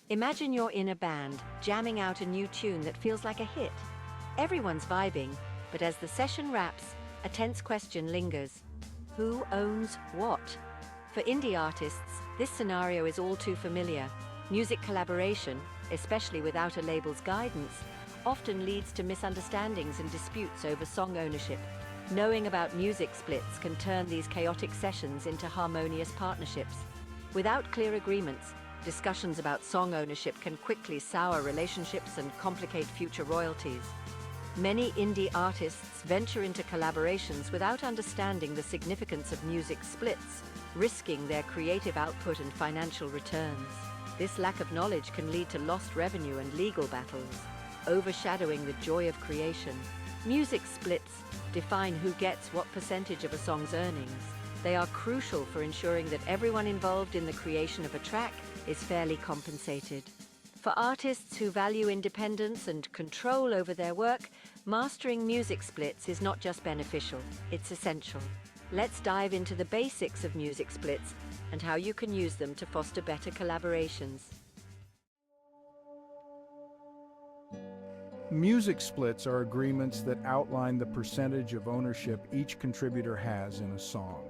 Imagine you're in a band, jamming out a new tune that feels like a hit. Everyone's vibing, but as the session wraps, a tense question lingers. Who owns what? For indie artists, this scenario is all too familiar. Music collaboration, especially without a label's guidance, often leads to misunderstandings and disputes over song ownership. Knowing about music splits can turn these chaotic sessions into harmonious partnerships. Without clear agreements, discussions about song ownership can quickly sour relationships and complicate future royalties. Many indie artists venture into collaborations without understanding the significance of music splits, risking their creative output and financial returns. This lack of knowledge can lead to lost revenue and legal battles, overshadowing the joy of creation. Music splits define who gets what percentage of a song's earnings. They are crucial for ensuring that everyone involved in the creation of a track is fairly compensated. For artists who value independence and control over their work, mastering music splits is not just beneficial, it's essential. Let's dive into the basics of music splits and how you can use them to foster better collaborations. Music splits are agreements that outline the percentage of ownership each contributor has in a song.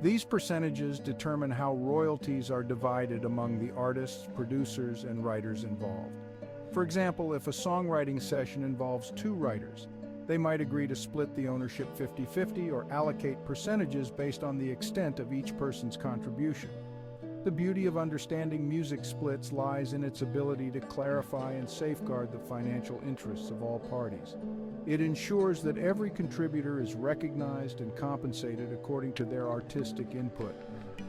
These percentages determine how royalties are divided among the artists, producers, and writers involved. For example, if a songwriting session involves two writers, they might agree to split the ownership 50-50 or allocate percentages based on the extent of each person's contribution. The beauty of understanding music splits lies in its ability to clarify and safeguard the financial interests of all parties. It ensures that every contributor is recognized and compensated according to their artistic input.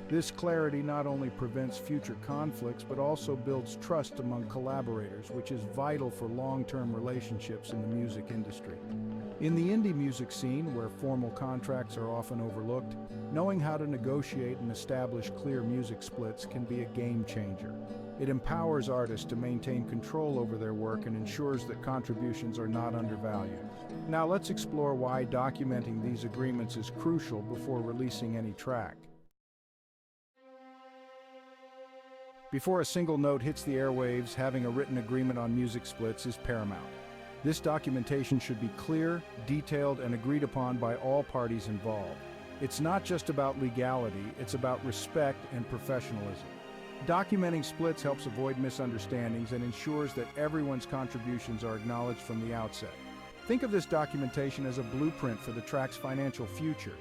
This clarity not only prevents future conflicts but also builds trust among collaborators, which is vital for long-term relationships in the music industry. In the indie music scene, where formal contracts are often overlooked, knowing how to negotiate and establish clear music splits can be a game changer. It empowers artists to maintain control over their work and ensures that contributions are not undervalued. Now let's explore why documenting these agreements is crucial before releasing any track. Before a single note hits the airwaves, having a written agreement on music splits is paramount. This documentation should be clear, detailed, and agreed upon by all parties involved. It's not just about legality, it's about respect and professionalism. Documenting splits helps avoid misunderstandings and ensures that everyone's contributions are acknowledged from the outset. Think of this documentation as a blueprint for the track's financial future.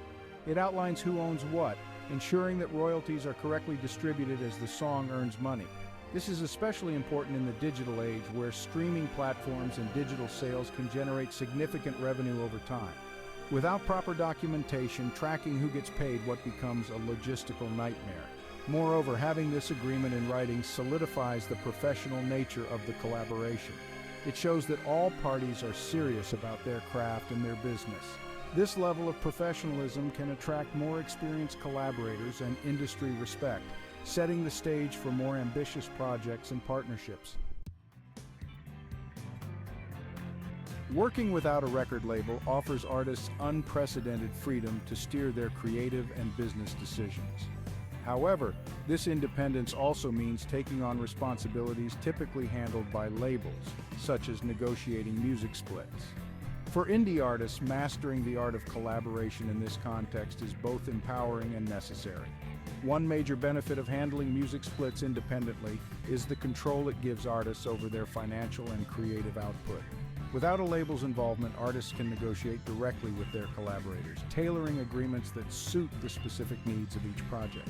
It outlines who owns what, ensuring that royalties are correctly distributed as the song earns money. This is especially important in the digital age, where streaming platforms and digital sales can generate significant revenue over time. Without proper documentation, tracking who gets paid becomes a logistical nightmare. Moreover, having this agreement in writing solidifies the professional nature of the collaboration. It shows that all parties are serious about their craft and their business. This level of professionalism can attract more experienced collaborators and industry respect, setting the stage for more ambitious projects and partnerships. Working without a record label offers artists unprecedented freedom to steer their creative and business decisions. However, this independence also means taking on responsibilities typically handled by labels, such as negotiating music splits. For indie artists, mastering the art of collaboration in this context is both empowering and necessary. One major benefit of handling music splits independently is the control it gives artists over their financial and creative output. Without a label's involvement, artists can negotiate directly with their collaborators, tailoring agreements that suit the specific needs of each project.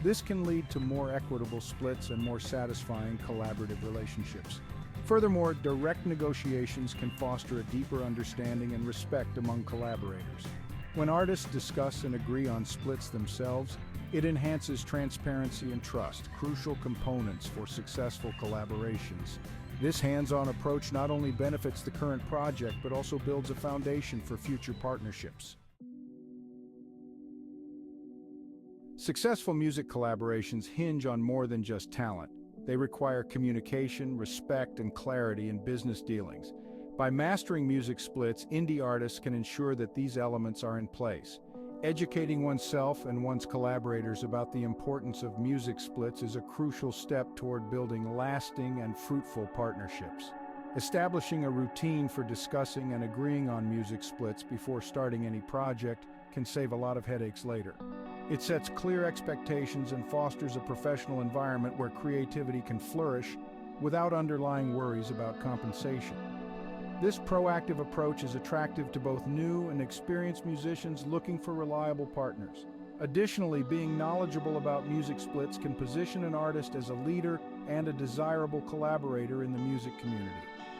This can lead to more equitable splits and more satisfying collaborative relationships. Furthermore, direct negotiations can foster a deeper understanding and respect among collaborators. When artists discuss and agree on splits themselves, it enhances transparency and trust, crucial components for successful collaborations. This hands-on approach not only benefits the current project, but also builds a foundation for future partnerships. Successful music collaborations hinge on more than just talent. They require communication, respect, and clarity in business dealings. By mastering music splits, indie artists can ensure that these elements are in place. Educating oneself and one's collaborators about the importance of music splits is a crucial step toward building lasting and fruitful partnerships. Establishing a routine for discussing and agreeing on music splits before starting any project can save a lot of headaches later. It sets clear expectations and fosters a professional environment where creativity can flourish without underlying worries about compensation. This proactive approach is attractive to both new and experienced musicians looking for reliable partners. Additionally, being knowledgeable about music splits can position an artist as a leader and a desirable collaborator in the music community.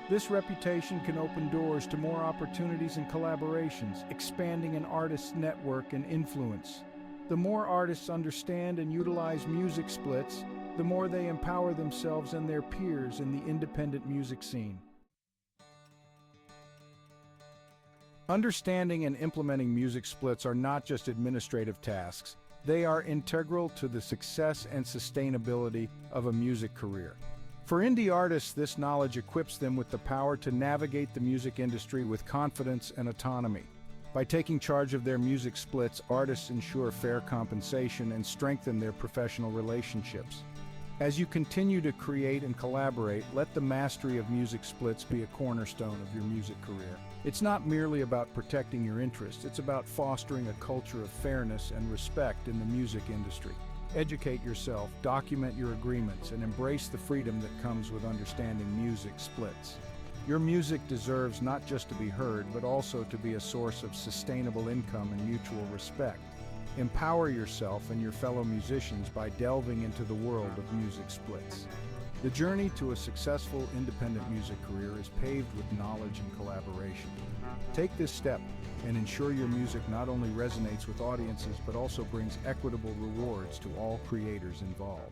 This reputation can open doors to more opportunities and collaborations, expanding an artist's network and influence. The more artists understand and utilize music splits, the more they empower themselves and their peers in the independent music scene. Understanding and implementing music splits are not just administrative tasks. They are integral to the success and sustainability of a music career. For indie artists, this knowledge equips them with the power to navigate the music industry with confidence and autonomy. By taking charge of their music splits, artists ensure fair compensation and strengthen their professional relationships. As you continue to create and collaborate, let the mastery of music splits be a cornerstone of your music career. It's not merely about protecting your interests, it's about fostering a culture of fairness and respect in the music industry. Educate yourself, document your agreements, and embrace the freedom that comes with understanding music splits. Your music deserves not just to be heard, but also to be a source of sustainable income and mutual respect. Empower yourself and your fellow musicians by delving into the world of music splits. The journey to a successful independent music career is paved with knowledge and collaboration. Take this step and ensure your music not only resonates with audiences but also brings equitable rewards to all creators involved.